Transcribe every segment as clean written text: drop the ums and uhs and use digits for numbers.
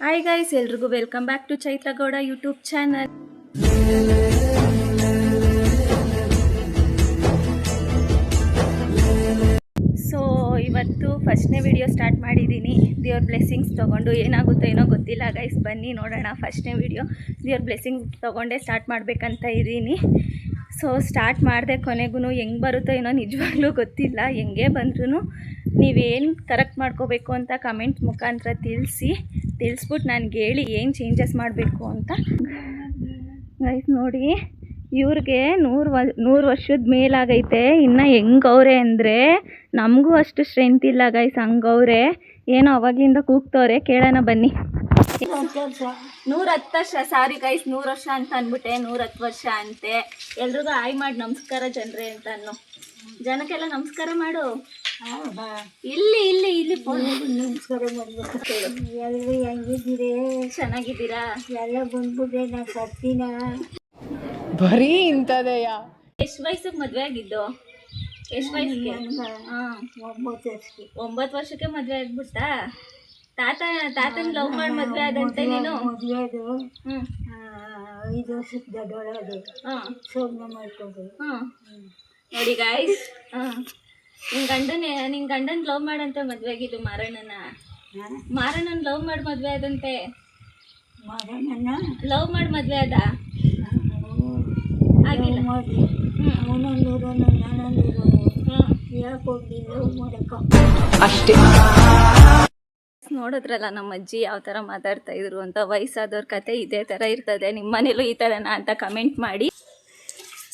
Hi guys, ಎಲ್ರಿಗೂ welcome back to Chaitra Gowda YouTube channel. So ಇವತ್ತು ಫಸ್ಟ್ನೇ ವಿಡಿಯೋ ಸ್ಟಾರ್ಟ್ ಮಾಡಿದ್ದೀನಿ. ದೇವ್ರ ಬ್ಲೆಸ್ಸಿಂಗ್ಸ್ ತೊಗೊಂಡು ಏನಾಗುತ್ತೋ ಏನೋ ಗೊತ್ತಿಲ್ಲ ಗೈಸ್, ಬನ್ನಿ ನೋಡೋಣ. ಫಸ್ಟ್ನೇ ವಿಡಿಯೋ ದೇವ್ರ ಬ್ಲೆಸ್ಸಿಂಗ್ಸ್ ತೊಗೊಂಡೇ ಸ್ಟಾರ್ಟ್ ಮಾಡಬೇಕಂತ ಇದ್ದೀನಿ. ಸೊ ಸ್ಟಾರ್ಟ್ ಮಾಡಿದೆ, ಕೊನೆಗೂ ಹೆಂಗೆ ಬರುತ್ತೋ ಏನೋ ನಿಜವಾಗ್ಲೂ ಗೊತ್ತಿಲ್ಲ. ಹೆಂಗೆ ಬಂದ್ರೂ ನೀವೇನು ಕರೆಕ್ಟ್ ಮಾಡ್ಕೋಬೇಕು ಅಂತ ಕಮೆಂಟ್ ಮುಖಾಂತರ ತಿಳಿಸ್ಬಿಟ್ಟು ನನಗೆ ಹೇಳಿ ಏನು ಚೇಂಜಸ್ ಮಾಡಬೇಕು ಅಂತ. ಗೈಸ್ ನೋಡಿ, ಇವ್ರಿಗೆ 100 ವರ್ಷದ ಮೇಲಾಗೈತೆ. ಇನ್ನು ಹೆಂಗವ್ರೆ ಅಂದರೆ ನಮಗೂ ಅಷ್ಟು ಸ್ಟ್ರೆಂತ್ ಇಲ್ಲ ಗೈಸ್, ಹಂಗವ್ರೆ. ಏನೋ ಅವಾಗಲಿಂದ ಕೂಗ್ತವ್ರೆ, ಕೇಳೋಣ ಬನ್ನಿ. 110 ವರ್ಷ, ಸಾರಿ ಗೈಸ್, 100 ವರ್ಷ ಅಂತ ಅಂದ್ಬಿಟ್ಟೆ, 110 ವರ್ಷ ಅಂತೆ. ಎಲ್ರಿಗೂ ಹಾಯ್ ಮಾಡಿ ನಮಸ್ಕಾರ ಜನರೇ ಅಂತ ಅನ್ನು. ಜನಕ್ಕೆಲ್ಲ ನಮಸ್ಕಾರ ಮಾಡು. ಇಲ್ಲಿ ಇಲ್ಲಿ ಇಲ್ಲಿ ನಮಸ್ಕಾರ ಮಾಡ್ಬೇಕು. ಎಲ್ರು ಹೆಂಗಿದ್ದೀರಿ? ಚೆನ್ನಾಗಿದ್ದೀರಾ? ಎಲ್ಲ ಬಂದ್ಬಿಟ್ರೆ ನಾ ಸತ್ತಿನ ಬರೀ ಇಂಥದೆಯ. ಎಷ್ಟು ವಯಸ್ಸಿಗೆ ಮದುವೆ ಆಗಿದ್ದು? ಎಷ್ಟು ವಯಸ್ಸಿಗೆ? 9 ವರ್ಷಕ್ಕೆ ಮದುವೆ ಆಗ್ಬಿಡ್ತಾ? ತಾತನ ಲವ್ ಮಾಡಿ ಮದುವೆ ಆದಂತೆ ನೀನು? ಮದುವೆ ಅದು 5 ವರ್ಷಕ್ಕೆ ದೊಡ್ಡವಳದು. ಶೋಭನ ಮಾಡ್ಕೊಂಡು. ನೋಡಿ ಗಾಯ್ಸ್, ನಿನ್ ಗಂಡನ ಲವ್ ಮಾಡಂತೆ ಮದುವೆ ಆಗಿದ್ದು. ಮಾರಣ್ಣನ ಲವ್ ಮಾಡಿ ಮದುವೆ ಆದಂತೆ. ಮಾರಣ್ಣನ ಲವ್ ಮಾಡಿ ಮದುವೆ ಆದ? ಆಗಿಲ್ಲ. ಅಷ್ಟೇ. ನೋಡಿದ್ರಲ್ಲ ನಮ್ಮ ಅಜ್ಜಿ ಯಾವ ಥರ ಮಾತಾಡ್ತಾ ಇದ್ರು ಅಂತ. ವಯಸ್ಸಾದವ್ರ ಕತೆ ಇದೇ ಥರ ಇರ್ತದೆ. ನಿಮ್ಮ ಮನೇಲೂ ಈ ಥರನಾ ಅಂತ ಕಮೆಂಟ್ ಮಾಡಿ.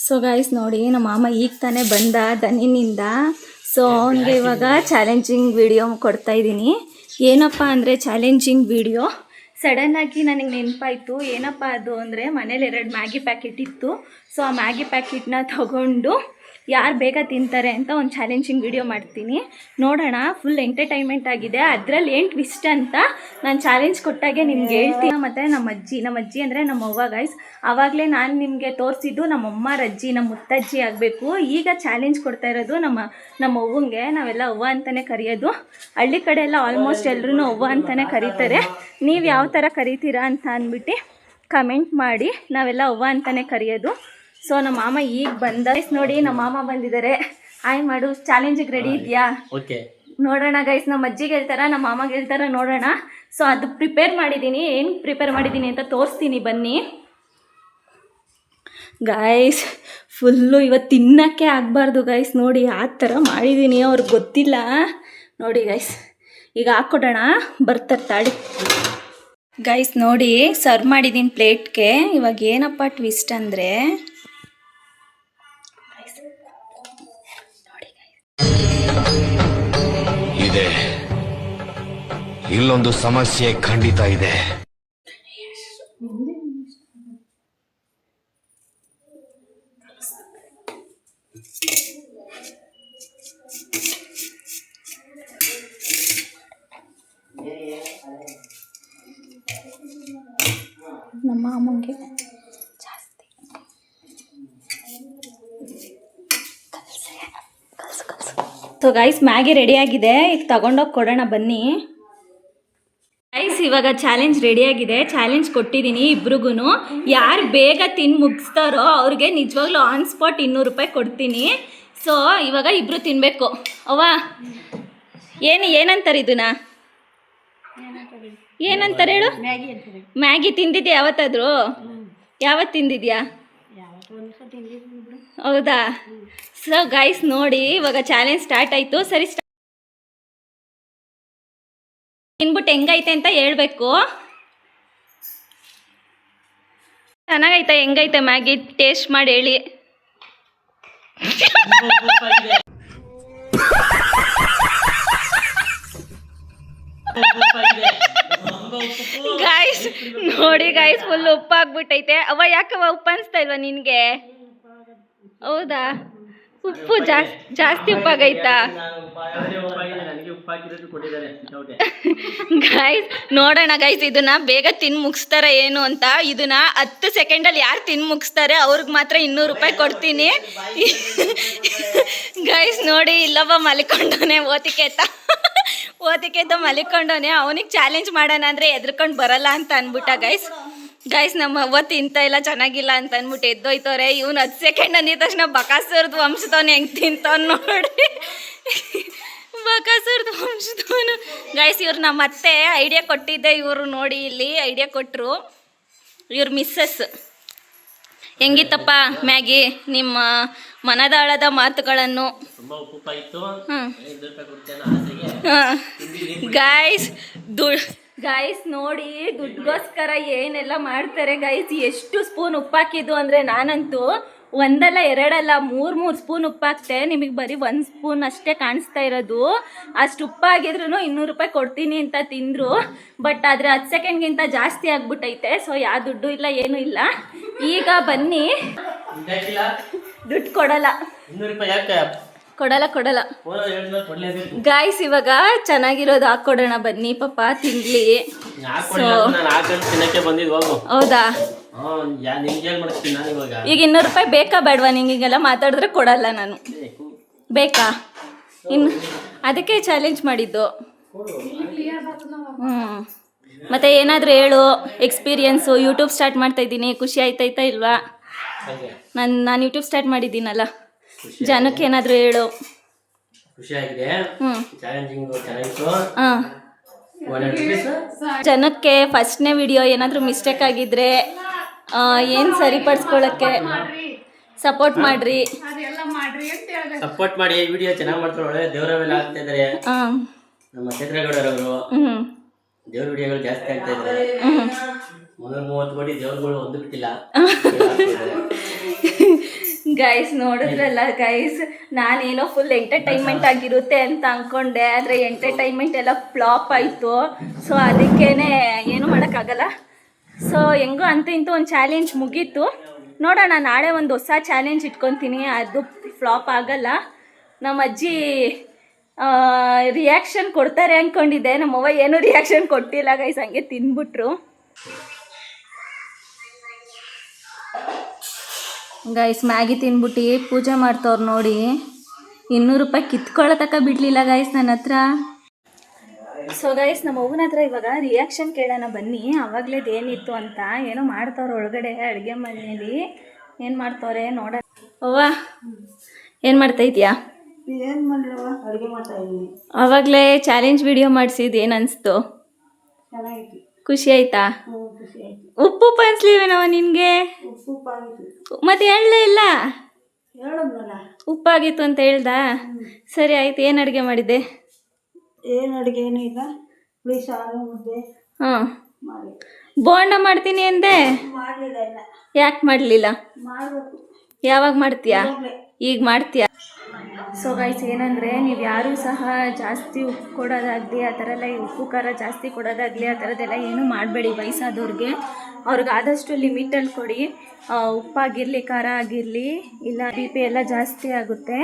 ಸೊ ಗೈಸ್ ನೋಡಿ, ನಮ್ಮ ಮಾಮ ಈಗ ತಾನೇ ಬಂದ ದನಿನಿಂದ. ಸೊ ಅವನಿಗೆ ಇವಾಗ ಚಾಲೆಂಜಿಂಗ್ ವಿಡಿಯೋ ಕೊಡ್ತಾಯಿದ್ದೀನಿ. ಏನಪ್ಪ ಅಂದರೆ ಚಾಲೆಂಜಿಂಗ್ ವಿಡಿಯೋ ಸಡನ್ನಾಗಿ ನನಗೆ ನೆನಪಾಯಿತು. ಏನಪ್ಪ ಅದು ಅಂದರೆ, ಮನೇಲಿ 2 ಮ್ಯಾಗಿ ಪ್ಯಾಕೆಟ್ ಇತ್ತು. ಸೊ ಆ ಮ್ಯಾಗಿ ಪ್ಯಾಕೆಟ್ನ ತಗೊಂಡು ಯಾರು ಬೇಗ ತಿಂತಾರೆ ಅಂತ ಒಂದು ಚಾಲೆಂಜಿಂಗ್ ವಿಡಿಯೋ ಮಾಡ್ತೀನಿ, ನೋಡೋಣ. ಫುಲ್ ಎಂಟರ್ಟೈನ್ಮೆಂಟ್ ಆಗಿದೆ. ಅದರಲ್ಲಿ ಏನು ಟ್ವಿಸ್ಟ್ ಅಂತ ನಾನು ಚಾಲೆಂಜ್ ಕೊಟ್ಟಾಗೆ ನಿಮ್ಗೆ ಹೇಳ್ತೀನಿ. ಮತ್ತು ನಮ್ಮ ಅಜ್ಜಿ ಅಂದರೆ ನಮ್ಮ ಅವ್ವ ಗೈಸ್. ಆವಾಗಲೇ ನಾನು ನಿಮಗೆ ತೋರಿಸಿದ್ದು ನಮ್ಮ ಅಮ್ಮರ ಅಜ್ಜಿ, ನಮ್ಮ ಮುತ್ತಜ್ಜಿ ಆಗಬೇಕು. ಈಗ ಚಾಲೆಂಜ್ ಕೊಡ್ತಾ ಇರೋದು ನಮ್ಮ ಅವ್ವಂಗೆ. ನಾವೆಲ್ಲ ಅವ್ವ ಅಂತಲೇ ಕರೆಯೋದು. ಹಳ್ಳಿ ಕಡೆ ಎಲ್ಲ ಆಲ್ಮೋಸ್ಟ್ ಎಲ್ಲರೂ ಅವ್ವ ಅಂತಲೇ ಕರೀತಾರೆ. ನೀವು ಯಾವ ಥರ ಕರಿತೀರಾ ಅಂತ ಅಂದ್ಬಿಟ್ಟು ಕಮೆಂಟ್ ಮಾಡಿ. ನಾವೆಲ್ಲ ಅವ್ವ ಅಂತಲೇ ಕರೆಯೋದು. ಸೊ ನಮ್ಮ ಮಾಮ ಈಗ ಬಂದ. ನೋಡಿ, ನಮ್ಮ ಮಾಮ ಬಂದಿದ್ದಾರೆ. ಹಾಯ್ ಮಾಡು. ಚಾಲೆಂಜಿಗೆ ರೆಡಿ ಇದೆಯಾ? ಓಕೆ, ನೋಡೋಣ ಗೈಸ್. ನಮ್ಮ ಅಜ್ಜಿಗೆ ಹೇಳ್ತಾರ, ನಮ್ಮ ಮಾಮಗೆ ಹೇಳ್ತಾರ, ನೋಡೋಣ. ಸೊ ಅದು ಪ್ರಿಪೇರ್ ಮಾಡಿದ್ದೀನಿ. ಏನು ಪ್ರಿಪೇರ್ ಮಾಡಿದ್ದೀನಿ ಅಂತ ತೋರಿಸ್ತೀನಿ, ಬನ್ನಿ ಗೈಸ್. ಫುಲ್ಲು ಇವತ್ತು ತಿನ್ನೋಕ್ಕೆ ಆಗಬಾರ್ದು ಗೈಸ್. ನೋಡಿ ಆ ಥರ ಮಾಡಿದ್ದೀನಿ, ಅವ್ರಿಗೆ ಗೊತ್ತಿಲ್ಲ. ನೋಡಿ ಗೈಸ್, ಈಗ ಹಾಕ್ಕೊಡೋಣ, ಬರ್ತಾರೆ ತಾಳಿ ಗೈಸ್. ನೋಡಿ ಸರ್ವ್ ಮಾಡಿದ್ದೀನಿ ಪ್ಲೇಟ್ಗೆ. ಇವಾಗ ಏನಪ್ಪ ಟ್ವಿಸ್ಟ್ ಅಂದರೆ, ಇದೆ ಇಲ್ಲೊಂದು ಸಮಸ್ಯೆ ಖಂಡಿತ ಇದೆ. ನಮ್ಮ ಮಾಮಂಗೆ ಜಾಸ್ತಿ ಸೊ ಗೈಸ್, ಮ್ಯಾಗಿ ರೆಡಿಯಾಗಿದೆ. ಈಗ ತಗೊಂಡೋಗಿ ಕೊಡೋಣ ಬನ್ನಿ ಗೈಸ್. ಇವಾಗ ಚಾಲೆಂಜ್ ರೆಡಿಯಾಗಿದೆ. ಚಾಲೆಂಜ್ ಕೊಟ್ಟಿದ್ದೀನಿ ಇಬ್ರಿಗೂ. ಯಾರು ಬೇಗ ತಿಂದು ಮುಗಿಸ್ತಾರೋ ಅವ್ರಿಗೆ ನಿಜವಾಗ್ಲೂ ಆನ್ ಸ್ಪಾಟ್ 200 ರೂಪಾಯಿ ಕೊಡ್ತೀನಿ. ಸೊ ಇವಾಗ ಇಬ್ಬರು ತಿನ್ನಬೇಕು. ಅವ್ವ ಏನಂತಾರೆ ಇದನ್ನ? ಏನಂತಾರೆ ಹೇಳು? ಮ್ಯಾಗಿ ತಿಂದಿದ್ಯಾ ಯಾವತ್ತಾದರೂ? ಯಾವತ್ತು ತಿಂದಿದ್ಯಾ? ಹೌದಾ? ಸೊ ಗೈಸ್ ನೋಡಿ, ಇವಾಗ ಚಾಲೆಂಜ್ ಸ್ಟಾರ್ಟ್ ಆಯಿತು. ಸರಿ, ತಿನ್ಬಿಟ್ಟು ಹೆಂಗೈತೆ ಅಂತ ಹೇಳ್ಬೇಕು. ಚೆನ್ನಾಗೈತೆ? ಹೆಂಗೈತೆ ಮ್ಯಾಗಿ? ಟೇಸ್ಟ್ ಮಾಡಿ ಹೇಳಿ. ಗೈಸ್ ನೋಡಿ ಗೈಸ್, ಫುಲ್ ಉಪ್ಪಾಗ್ಬಿಟ್ಟೈತೆ. ಅವ್ವ ಯಾಕವ್ವ ಉಪ್ಪು ಅನಿಸ್ತಾ ಇಲ್ವಾ ನಿನಗೆ? ಹೌದಾ? ಉಪ್ಪು ಜಾಸ್ತಿ ಉಪ್ಪಾಗೈತಾ ಗೈಸ್ ನೋಡೋಣ ಗೈಸ್, ಇದನ್ನ ಬೇಗ ತಿನ್ ಮುಗಿಸ್ತಾರೆ ಏನು ಅಂತ. ಇದನ್ನ 10 ಸೆಕೆಂಡಲ್ಲಿ ಯಾರು ತಿನ್ ಮುಗಿಸ್ತಾರೆ ಅವ್ರಿಗೆ ಮಾತ್ರ 200 ರೂಪಾಯಿ ಕೊಡ್ತೀನಿ. ಗೈಸ್ ನೋಡಿ, ಇಲ್ಲೊಬ್ಬ ಮಲಿಕೊಂಡವನೆ ಓತಿಕೇತ ಮಲಿಕೊಂಡವನೆ. ಅವನಿಗೆ ಚಾಲೆಂಜ್ ಮಾಡೋಣ ಅಂದರೆ ಎದ್ರಕೊಂಡು ಬರಲ್ಲ ಅಂತ ಅಂದ್ಬಿಟ್ಟ ಗೈಸ್ ನಮ್ಮ ಅವ್ವ ತಿಂತ ಇಲ್ಲ, ಚೆನ್ನಾಗಿಲ್ಲ ಅಂತ ಅಂದ್ಬಿಟ್ಟು ಎದ್ದೋಯ್ತವ್ರೆ. ಇವ್ನು 10 ಸೆಕೆಂಡ್ ಅಂದಿದ ತಕ್ಷಣ ಬಕಾಸುರದ್ದು ವಂಶದವನು ಹೆಂಗೆ ತಿಂತವ್ನು ನೋಡಿ. ಬಕಾಸುರದ್ದು ವಂಶದವನು ಗೈಸ್. ಇವ್ರು ನಮ್ಮ ಅತ್ತೆ ಐಡಿಯಾ ಕೊಟ್ಟಿದ್ದೆ, ಇವರು ನೋಡಿ ಇಲ್ಲಿ ಐಡಿಯಾ ಕೊಟ್ಟರು. ಇವ್ರ ಮಿಸ್ಸಸ್. ಹೆಂಗಿತ್ತಪ್ಪ ಮ್ಯಾಗಿ ನಿಮ್ಮ ಮನದಾಳದ ಮಾತುಗಳನ್ನು? ಗೈಸ್ ನೋಡಿ, ದುಡ್ಗೋಸ್ಕರ ಏನೆಲ್ಲ ಮಾಡ್ತಾರೆ ಗೈಸ್. ಎಷ್ಟು ಸ್ಪೂನ್ ಉಪ್ಪಾಕಿದ್ದು ಅಂದರೆ ನಾನಂತೂ ಒಂದಲ್ಲ ಎರಡಲ್ಲ 3 ಸ್ಪೂನ್ ಉಪ್ಪಾಕ್ತೆ. ನಿಮಗೆ ಬರೀ 1 ಸ್ಪೂನ್ ಅಷ್ಟೇ ಕಾಣಿಸ್ತಾ ಇರೋದು. ಅಷ್ಟು ಉಪ್ಪಾಗಿದ್ರು 200 ರೂಪಾಯಿ ಕೊಡ್ತೀನಿ ಅಂತ ತಿಂದರು. ಬಟ್ ಆದರೆ 10 ಸೆಕೆಂಡ್ಗಿಂತ ಜಾಸ್ತಿ ಆಗ್ಬಿಟ್ಟೈತೆ. ಸೊ ಯಾವ ದುಡ್ಡು ಇಲ್ಲ, ಏನೂ ಇಲ್ಲ. ಈಗ ಬನ್ನಿ, ದುಡ್ಡು ಕೊಡಲ್ಲ ಗಾಯ್ಸ್. ಇವಾಗ ಚೆನ್ನಾಗಿರೋದು ಹಾಕ್ಕೊಡೋಣ ಬನ್ನಿ, ಪಾಪ ತಿನ್ಲಿ. ಹೌದಾ, ಈಗ 200 ರೂಪಾಯಿ ಬೇಕಾ ಬೇಡವಾ? ನಿಂಗೆಲ್ಲ ಮಾತಾಡಿದ್ರೆ ಕೊಡಲ್ಲ ನಾನು. ಬೇಕಾ? ಇನ್ನು ಅದಕ್ಕೆ ಚಾಲೆಂಜ್ ಮಾಡಿದ್ದು. ಮತ್ತೆ ಏನಾದರೂ ಹೇಳು, ಎಕ್ಸ್ಪೀರಿಯನ್ಸು. ಯೂಟ್ಯೂಬ್ ಸ್ಟಾರ್ಟ್ ಮಾಡ್ತಾ ಇದ್ದೀನಿ, ಖುಷಿ ಆಯ್ತಾಯ್ತಾ ಇಲ್ವಾ? ನಾನು ಯೂಟ್ಯೂಬ್ ಸ್ಟಾರ್ಟ್ ಮಾಡಿದ್ದೀನಲ್ಲ, ಜನಕ್ಕೆ ಏನಾದರೂ ಹೇಳು. ಜನಕ್ಕೆ ಫಸ್ಟ್ನೇ ವಿಡಿಯೋ ಏನಾದರೂ ಮಿಸ್ಟೇಕ್ ಆಗಿದ್ರೆ ಏನು ಸರಿಪಡಿಸ್ಕೊಳ್ಳೋಕ್ಕೆ ಸಪೋರ್ಟ್ ಮಾಡ್ರಿ. ಸಪೋರ್ಟ್ ಮಾಡಿ, ವಿಡಿಯೋ ಚೆನ್ನಾಗಿ ಮಾಡ್ತಾರೆ, ಒಳ್ಳೆ ದೇವರವೆಲ್ಲ ಆಗ್ತಾ ಇದ್ದಾರೆ. ನಮ್ಮ ಚಂದ್ರಗೌಡರವರು ದೇವ್ರ ವಿಡಿಯೋಗಳು ಜಾಸ್ತಿ ಆಗ್ತಾ ಇದ್ದಾರೆ. 30 ಕೋಟಿ ದೇವ್ರುಗಳು ಒಂದು ಬಿಟ್ಟಿಲ್ಲ ಗೈಸ್. ನೋಡಿದ್ರಲ್ಲ ಗೈಸ್, ನಾನೇನೋ ಫುಲ್ ಎಂಟರ್ಟೈನ್ಮೆಂಟ್ ಆಗಿರುತ್ತೆ ಅಂತ ಅಂದ್ಕೊಂಡೆ, ಆದರೆ ಎಂಟರ್ಟೈನ್ಮೆಂಟ್ ಎಲ್ಲ ಫ್ಲಾಪ್ ಆಯಿತು. ಸೊ ಅದಕ್ಕೇನೆ ಏನು ಮಾಡೋಕ್ಕಾಗಲ್ಲ. ಸೊ ಹೆಂಗೋ ಅಂತೂ ಇಂತೂ ಒಂದು ಚಾಲೆಂಜ್ ಮುಗೀತು. ನೋಡೋಣ, ನಾಳೆ ಒಂದು ಹೊಸ ಚಾಲೆಂಜ್ ಇಟ್ಕೊತೀನಿ. ಅದು ಫ್ಲಾಪ್ ಆಗಲ್ಲ. ನಮ್ಮ ಅಜ್ಜಿ ರಿಯಾಕ್ಷನ್ ಕೊಡ್ತಾರೆ ಅಂದ್ಕೊಂಡಿದ್ದೆ. ನಮ್ಮವ್ವ ಏನೂ ರಿಯಾಕ್ಷನ್ ಕೊಟ್ಟಿಲ್ಲ ಗೈಸ್, ಹಂಗೆ ತಿನ್ಬಿಟ್ರು ಗೈಸ್. ಮ್ಯಾಗಿ ತಿನ್ಬಿಟ್ಟು ಪೂಜೆ ಮಾಡ್ತವ್ರು ನೋಡಿ. 200 ರೂಪಾಯಿ ಕಿತ್ಕೊಳ್ಳೋ ತನಕ ಬಿಡಲಿಲ್ಲ ಗೈಸ್ ನನ್ನ ಹತ್ರ. ಸೊ ಗೈಸ್, ನಮ್ಮ ಅವ್ವನ ಹತ್ರ ಇವಾಗ ರಿಯಾಕ್ಷನ್ ಕೇಳೋಣ ಬನ್ನಿ. ಆವಾಗಲೇದು ಏನಿತ್ತು ಅಂತ. ಏನೋ ಮಾಡ್ತವ್ರೆ ಒಳಗಡೆ ಅಡುಗೆ ಮನೆಯಲ್ಲಿ. ಏನು ಮಾಡ್ತವ್ರೆ ನೋಡೋಣ. ಅವ್ವ ಏನು ಮಾಡ್ತಾಯಿದ್ಯಾ? ಏನು ಮಾಡಲವ, ಅಡುಗೆ ಮಾಡ್ತಾ ಇದ್ದೀನಿ. ಆವಾಗಲೇ ಚಾಲೆಂಜ್ ವಿಡಿಯೋ ಮಾಡಿಸಿದ್ದು ಏನು ಅನಿಸ್ತು? ಚೆನ್ನಾಗಿತ್ತು. ಖುಷಿ ಆಯ್ತಾ? ಖುಷಿ ಆಯ್ತು. ಉಪ್ಪು ಅನ್ಸ್ಲಿವೇನವ ನಿನಗೆ? ಉಪ್ಪಾಗಿತ್ತು. ಮತ್ತೆ ಹೇಳಲೇ ಇಲ್ಲ? ಹೇಳದ್ನಲ್ಲ, ಉಪ್ಪಾಗಿತ್ತು ಅಂತ ಹೇಳ್ದ. ಸರಿ ಆಯ್ತು. ಏನು ಅಡುಗೆ ಮಾಡಿದ್ದೆ? ಏನು ಅಡುಗೆ ಏನೂ ಇಲ್ಲ, ಹುಳಿ ಸಾರು ಮುದ್ದೆ ಮಾಡಿ. ಬೋಂಡ ಮಾಡ್ತೀನಿ ಅಂದೆ, ಮಾಡಲಿಲ್ಲ. ಇಲ್ಲ, ಯಾಕೆ ಮಾಡಲಿಲ್ಲ? ಮಾಡಬೇಕು. ಯಾವಾಗ ಮಾಡ್ತೀಯಾ? ಈಗ ಮಾಡ್ತೀಯಾ? ಸೊ ಗೈಸ್, ಏನಂದರೆ ನೀವು ಯಾರೂ ಸಹ ಜಾಸ್ತಿ ಉಪ್ಪು ಕೊಡೋದಾಗಲಿ ಆ ಥರ ಎಲ್ಲ ಉಪ್ಪು ಖಾರ ಜಾಸ್ತಿ ಕೊಡೋದಾಗಲಿ ಆ ಥರದ್ದೆಲ್ಲ ಏನೂ ಮಾಡಬೇಡಿ. ವಯಸ್ಸಾದವ್ರಿಗೆ ಅವ್ರಿಗೆ ಆದಷ್ಟು ಲಿಮಿಟಲ್ಲಿ ಕೊಡಿ. ಉಪ್ಪಾಗಿರಲಿ, ಖಾರ ಆಗಿರಲಿ, ಇಲ್ಲ BP ಎಲ್ಲ ಜಾಸ್ತಿ ಆಗುತ್ತೆ.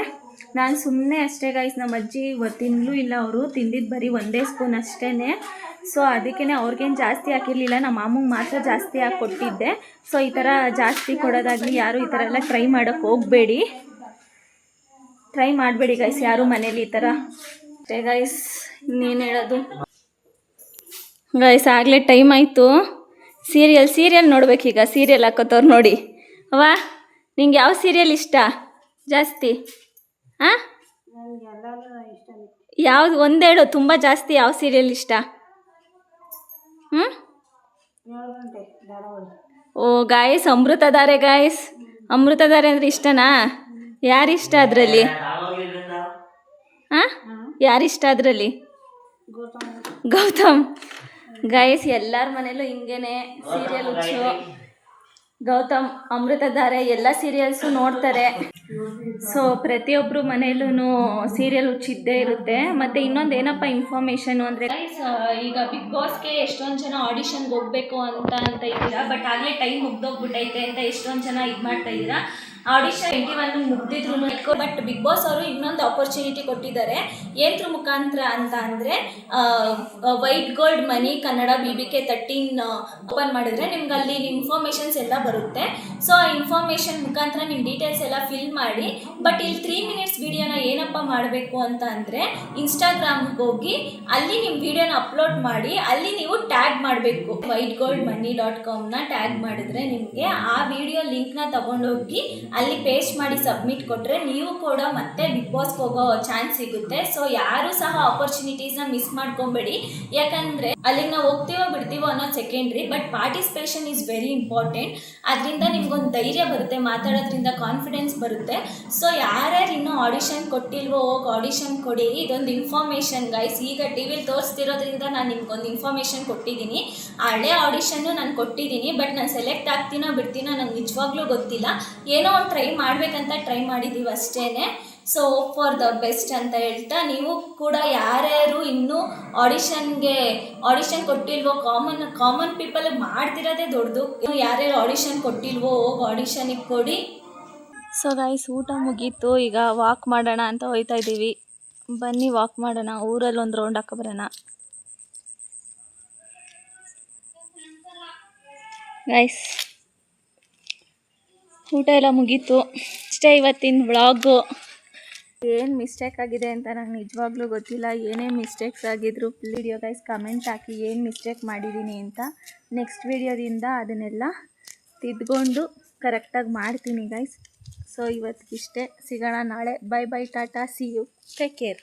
ನಾನು ಸುಮ್ಮನೆ ಅಷ್ಟೇ ಗೈಸ್. ನಮ್ಮ ಅಜ್ಜಿ ತಿನ್ನಲೂ ಇಲ್ಲ, ಅವರು ತಿಂದಿದ್ದು ಬರೀ 1 ಸ್ಪೂನ್ ಅಷ್ಟೇ. ಸೊ ಅದಕ್ಕೇ ಅವ್ರಿಗೇನು ಜಾಸ್ತಿ ಹಾಕಿರಲಿಲ್ಲ, ನಮ್ಮ ಮಾಮಂಗೆ ಮಾತ್ರ ಜಾಸ್ತಿ ಹಾಕಿ ಕೊಟ್ಟಿದ್ದೆ. ಸೊ ಈ ಥರ ಜಾಸ್ತಿ ಕೊಡೋದಾಗಲಿ ಯಾರು ಈ ಥರ ಎಲ್ಲ ಟ್ರೈ ಮಾಡೋಕ್ಕೆ ಹೋಗಬೇಡಿ. ಟ್ರೈ ಮಾಡಬೇಡಿ ಗೈಸ್ ಯಾರು ಮನೇಲಿ ಈ ಥರ. ಅಷ್ಟೇ ಗೈಸ್, ಇನ್ನೇನು ಹೇಳೋದು ಗೈಸ್. ಆಗಲೇ ಟೈಮ್ ಆಯಿತು. ಸೀರಿಯಲ್ ನೋಡ್ಬೇಕೀಗ. ಸೀರಿಯಲ್ ಹಾಕೋತವ್ರು ನೋಡಿ. ಅವ್ವ, ನಿಂಗೆ ಯಾವ ಸೀರಿಯಲ್ ಇಷ್ಟ ಜಾಸ್ತಿ? ಹಾಂ, ಯಾವುದು ಒಂದೇಳು ತುಂಬ ಜಾಸ್ತಿ? ಯಾವ ಸೀರಿಯಲ್ ಇಷ್ಟ? ಓ ಗಾಯಸ್, ಅಮೃತಧಾರೆ ಗಾಯಸ್. ಅಮೃತಧಾರೆ ಅಂದರೆ ಇಷ್ಟನಾ? ಯಾರಿಷ್ಟ ಅದರಲ್ಲಿ? ಹಾಂ, ಯಾರಿಷ್ಟ ಅದರಲ್ಲಿ? ಗೌತಮ್. ಗಾಯಸ್, ಎಲ್ಲರ ಮನೇಲೂ ಹಿಂಗೇನೆ ಸೀರಿಯಲ್ ಹುಚ್ಚು. ಗೌತಮ್, ಅಮೃತಧಾರೆ ಎಲ್ಲ ಸೀರಿಯಲ್ಸು ನೋಡ್ತಾರೆ. ಸೊ ಪ್ರತಿಯೊಬ್ಬರು ಮನೆಯಲ್ಲೂ ಸೀರಿಯಲ್ ಹುಚ್ಚಿದ್ದೇ ಇರುತ್ತೆ. ಮತ್ತು ಇನ್ನೊಂದು ಏನಪ್ಪ ಇನ್ಫಾರ್ಮೇಷನು ಅಂದರೆ ಈಗ ಬಿಗ್ ಬಾಸ್ಗೆ ಎಷ್ಟೊಂದು ಜನ ಆಡಿಷನ್ಗೆ ಹೋಗಬೇಕು ಅಂತ ಇದ್ದೀರಾ. ಬಟ್ ಆಗಲೇ ಟೈಮ್ ಮುಗ್ದೋಗ್ಬಿಟ್ಟೈತೆ ಅಂತ ಎಷ್ಟೊಂದು ಜನ ಇದು ಮಾಡ್ತಾ ಇದ್ದೀರಾ. ಆಡಿಷನ್ 21 ಮುಗ್ದಿದ್ರು ಬಟ್ ಬಿಗ್ ಬಾಸ್ ಅವರು ಇನ್ನೊಂದು ಆಪರ್ಚುನಿಟಿ ಕೊಟ್ಟಿದ್ದಾರೆ ಏನ್ರ ಮುಖಾಂತರ ಅಂತ ಅಂದರೆ ವೈಟ್ ಗೋಲ್ಡ್ ಮನಿ ಕನ್ನಡ BBK 13 ಓಪನ್ ಮಾಡಿದ್ರೆ ನಿಮ್ಗೆ ಅಲ್ಲಿ ಇನ್ಫಾರ್ಮೇಷನ್ಸ್ ಎಲ್ಲ ಬರುತ್ತೆ. ಸೊ ಆ ಇನ್ಫಾರ್ಮೇಷನ್ ಮುಖಾಂತರ ನಿಮ್ಮ ಡೀಟೇಲ್ಸ್ ಎಲ್ಲ ಫಿಲ್ ಮಾಡಿ. ಬಟ್ ಇಲ್ಲಿ 3 ಮಿನಿಟ್ಸ್ ವಿಡಿಯೋನ ಏನಪ್ಪ ಮಾಡಬೇಕು ಅಂತ ಅಂದರೆ ಇನ್ಸ್ಟಾಗ್ರಾಮ್ಗೆ ಹೋಗಿ ಅಲ್ಲಿ ನಿಮ್ಮ ವಿಡಿಯೋನ ಅಪ್ಲೋಡ್ ಮಾಡಿ ಅಲ್ಲಿ ನೀವು ಟ್ಯಾಗ್ ಮಾಡಬೇಕು. whitegoldmoney.comನ ಟ್ಯಾಗ್ ಮಾಡಿದ್ರೆ ನಿಮಗೆ ಆ ವಿಡಿಯೋ ಲಿಂಕ್ನ ತಗೊಂಡೋಗಿ ಅಲ್ಲಿ ಪೇಸ್ಟ್ ಮಾಡಿ ಸಬ್ಮಿಟ್ ಕೊಟ್ಟರೆ ನೀವು ಕೂಡ ಮತ್ತೆ ಬಿಗ್ ಬಾಸ್ಗೆ ಹೋಗೋ ಚಾನ್ಸ್ ಸಿಗುತ್ತೆ. ಸೊ ಯಾರು ಸಹ ಆಪರ್ಚುನಿಟೀಸ್ನ ಮಿಸ್ ಮಾಡ್ಕೊಬೇಡಿ. ಯಾಕಂದರೆ ಅಲ್ಲಿಗೆ ನಾವು ಹೋಗ್ತೀವೋ ಬಿಡ್ತೀವೋ ಅನ್ನೋದು secondary, but participation is very important. ಅದರಿಂದ ನಿಮ್ಗೊಂದು ಧೈರ್ಯ ಬರುತ್ತೆ, ಮಾತಾಡೋದ್ರಿಂದ ಕಾನ್ಫಿಡೆನ್ಸ್ ಬರುತ್ತೆ. ಸೊ ಯಾರ್ಯಾರು ಇನ್ನೂ ಆಡಿಷನ್ ಕೊಟ್ಟಿಲ್ವೋ ಹೋಗಿ ಆಡಿಷನ್ ಕೊಡಿ. ಇದೊಂದು ಇನ್ಫಾರ್ಮೇಷನ್ ಗೈಸ್, ಈಗ ಟಿವಿಲಿ ತೋರಿಸ್ತಿರೋದ್ರಿಂದ ನಾನು ನಿಮ್ಗೊಂದು ಇನ್ಫಾರ್ಮೇಷನ್ ಕೊಟ್ಟಿದ್ದೀನಿ. ಹಳೆ ಆಡಿಷನ್ನು ನಾನು ಕೊಟ್ಟಿದ್ದೀನಿ, ಬಟ್ ನಾನು ಸೆಲೆಕ್ಟ್ ಆಗ್ತೀನೋ ಬಿಡ್ತೀನೋ ನನಗೆ ನಿಜವಾಗ್ಲೂ ಗೊತ್ತಿಲ್ಲ. ಏನೋ ಒಂದು ಟ್ರೈ ಮಾಡಬೇಕಂತ ಟ್ರೈ ಮಾಡಿದ್ದೀವಿ ಅಷ್ಟೇ. ಸೊ ಫಾರ್ ದ ಬೆಸ್ಟ್ ಅಂತ ಹೇಳ್ತಾ ನೀವು ಕೂಡ ಯಾರ್ಯಾರು ಇನ್ನೂ ಆಡಿಷನ್ ಕೊಟ್ಟಿಲ್ವೋ, ಕಾಮನ್ ಪೀಪಲ್ ಮಾಡ್ತಿರೋದೇ ದೊಡ್ಡದು. ಯಾರ್ಯಾರು ಆಡಿಷನ್ ಕೊಟ್ಟಿಲ್ವೋ ಹೋಗಿ ಆಡಿಷನಿಗೆ ಕೊಡಿ. ಸೊ ಗೈಸ್ ಊಟ ಮುಗೀತು, ಈಗ ವಾಕ್ ಮಾಡೋಣ ಅಂತ ಹೋಗ್ತಾ ಇದ್ದೀವಿ. ಬನ್ನಿ ವಾಕ್ ಮಾಡೋಣ, ಊರಲ್ಲಿ ಒಂದು ರೌಂಡ್ ಹಾಕೊಬರೋಣ. ಗೈಸ್ ಊಟ ಎಲ್ಲ ಮುಗೀತು ಅಷ್ಟೇ. ಇವತ್ತಿನ ವ್ಲಾಗು ಏನು ಮಿಸ್ಟೇಕ್ ಆಗಿದೆ ಅಂತ ನಂಗೆ ನಿಜವಾಗ್ಲೂ ಗೊತ್ತಿಲ್ಲ. ಏನೇ ಮಿಸ್ಟೇಕ್ಸ್ ಆಗಿದ್ರು ವಿಡಿಯೋ ಗೈಸ್ ಕಮೆಂಟ್ ಹಾಕಿ ಏನು ಮಿಸ್ಟೇಕ್ ಮಾಡಿದ್ದೀನಿ ಅಂತ. ನೆಕ್ಸ್ಟ್ ವಿಡಿಯೋದಿಂದ ಅದನ್ನೆಲ್ಲ ತಿದ್ಕೊಂಡು ಕರೆಕ್ಟಾಗಿ ಮಾಡ್ತೀನಿ ಗೈಸ್. ಸೊ ಇವತ್ತಿಗಿಷ್ಟೇ, ಸಿಗೋಣ ನಾಳೆ. Bye bye, tata, see you, take care.